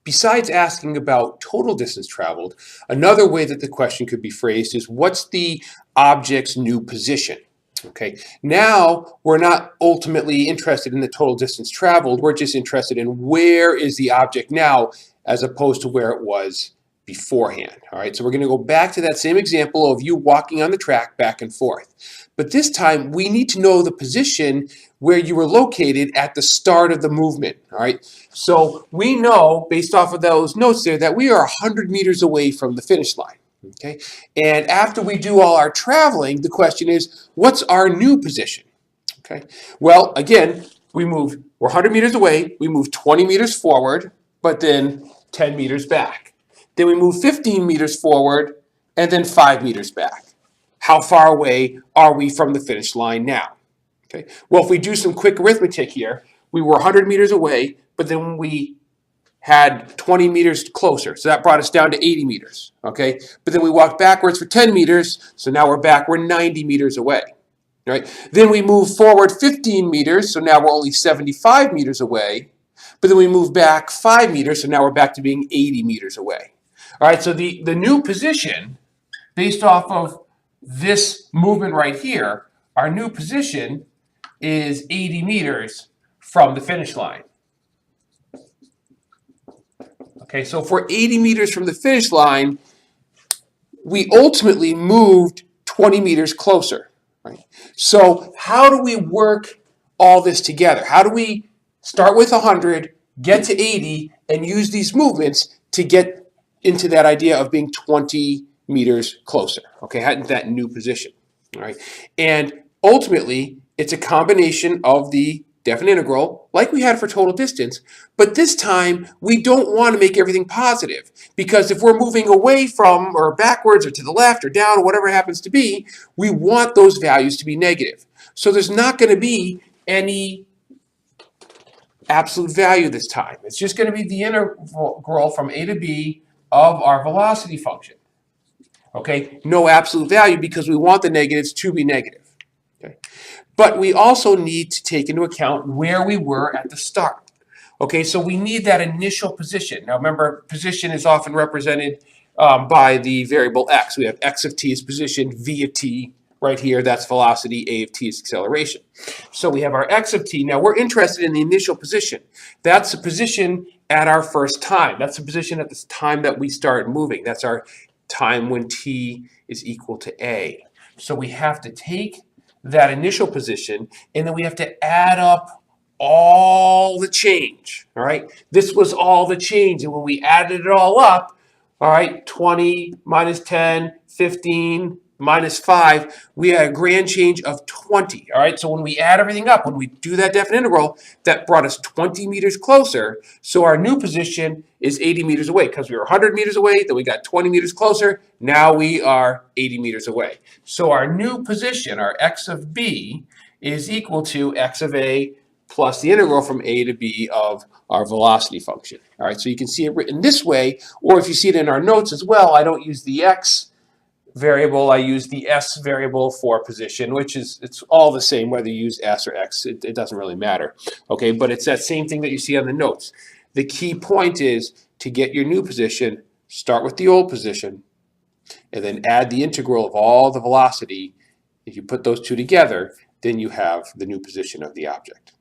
besides asking about total distance traveled, another way that the question could be phrased is, what's the object's new position? Okay, now we're not ultimately interested in the total distance traveled, we're just interested in where is the object now as opposed to where it was beforehand. All right, so we're going to go back to that same example of you walking on the track back and forth. But this time we need to know the position where you were located at the start of the movement. All right, so we know based off of those notes there that we are 100 meters away from the finish line. Okay, and after we do all our traveling, the question is, what's our new position? Okay, well, again, we're 100 meters away, we move 20 meters forward, but then 10 meters back. Then we move 15 meters forward, and then 5 meters back. How far away are we from the finish line now? Okay, well, if we do some quick arithmetic here, we were 100 meters away, but then we had 20 meters closer. So that brought us down to 80 meters, okay? But then we walked backwards for 10 meters, so now we're 90 meters away, right? Then we move forward 15 meters, so now we're only 75 meters away. But then we move back 5 meters, so now we're back to being 80 meters away. All right, so the new position, based off of this movement right here, our new position is 80 meters from the finish line. Okay, so if we're 80 meters from the finish line, we ultimately moved 20 meters closer. Right? So how do we work all this together? How do we start with 100, get to 80, and use these movements to get into that idea of being 20 meters closer? Okay, that new position. All right, and ultimately, it's a combination of the definite integral, like we had for total distance, but this time we don't want to make everything positive, because if we're moving away from or backwards or to the left or down or whatever it happens to be, we want those values to be negative. So there's not going to be any absolute value this time. It's just going to be the integral from a to b of our velocity function. Okay, no absolute value because we want the negatives to be negative. Okay. But we also need to take into account where we were at the start. Okay, so we need that initial position. Now remember, position is often represented by the variable x. We have x of t is position, v of t right here, that's velocity, a of t is acceleration. So we have our x of t. Now we're interested in the initial position. That's the position at our first time. That's the position at the time that we start moving. That's our time when t is equal to a. So we have to take that initial position, and then we have to add up all the change, all right? This was all the change, and when we added it all up, all right, 20 minus 10, 15, minus 5, we had a grand change of 20, all right? So when we add everything up, when we do that definite integral, that brought us 20 meters closer, so our new position is 80 meters away, because we were 100 meters away, then we got 20 meters closer, now we are 80 meters away. So our new position, our x of b, is equal to x of a plus the integral from a to b of our velocity function. All right, so you can see it written this way, or if you see it in our notes as well, I don't use the x variable, I use the s variable for position, which is, it's all the same whether you use s or x, it doesn't really matter. Okay, but it's that same thing that you see on the notes. The key point is to get your new position, start with the old position, and then add the integral of all the velocity. If you put those two together, then you have the new position of the object.